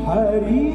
हरि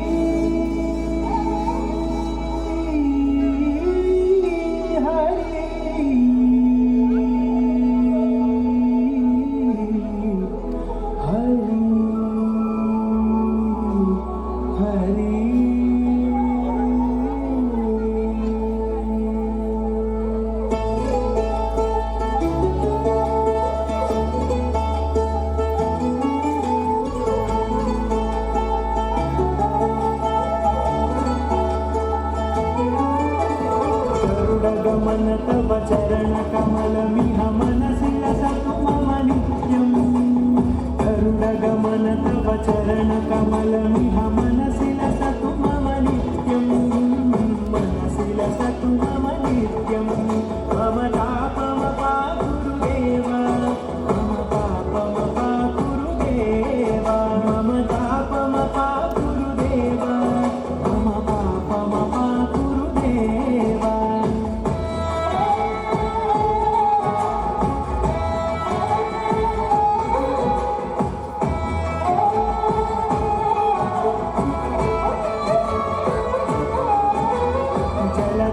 गमन तव चरण कमलमिह मनसि लसतु मम नित्यम् गरुडगमन तव चरण कमलमिह मनसि लसतु मम नित्यम् मनसि लसतु मम नित्यम् मम तापमपा गुरुदेव मम पापमपा गुरुदेव मम तापमपा गुरुदेव मम पापमपा गुरुदेव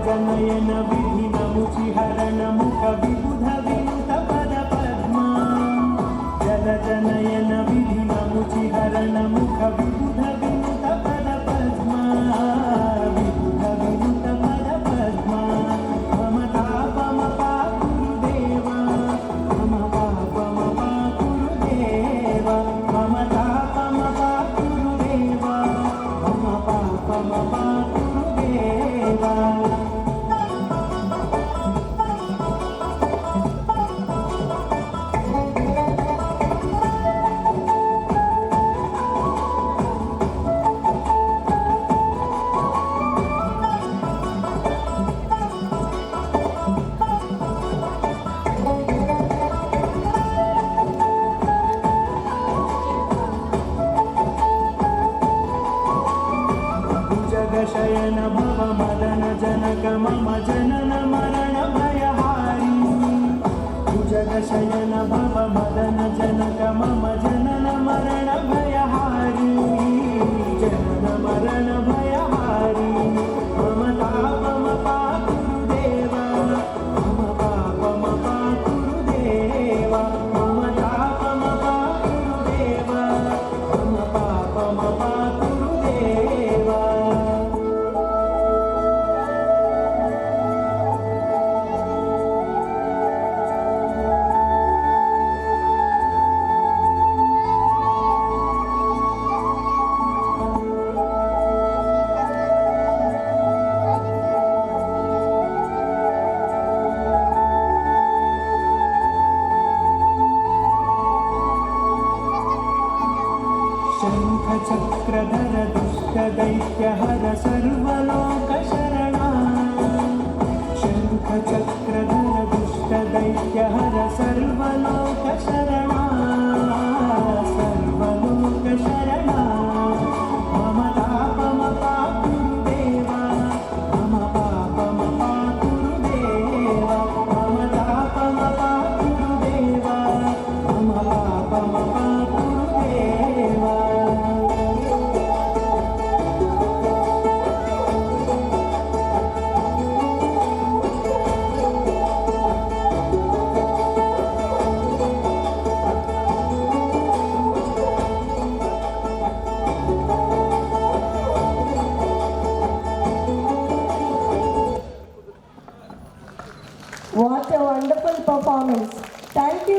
जनयन विधिनमुचिहरण मुख विबुध विनुत पद पद्मा जल जनयन विधिनमुचिहरण मुख विबुध विनुत पद पद्मा विबुध विनुत पद पद्मा मम तापमपा गुरुदेव मम पापमपा गुरुदेव मम तापमपा गुरुदेव मम पापमपा गुरुदेव शयन भव मदन जनक मम जनन मरण भयहारी भुजग शयन भव मदन जनक मम जनन मरण भयहारी जनन मरण भयहारी मम तापमपा गुरुदेव मम पापमपा गुरुदेव मम तापमपा गुरुदेव मम पापमपा गुरुदेव शङ्खचक्रधर दुष्टदैत्यहर सर्वलोकशरणा शङ्खचक्रधर दुष्टदैत्यहर सर्वलोकशरणा सर्वलोकशरणा मम तापमपा गुरुदेव मम पापमपा गुरुदेव मम तापमपा गुरुदेव मम पापमपा गुरुदेव What a wonderful performance. Thank you.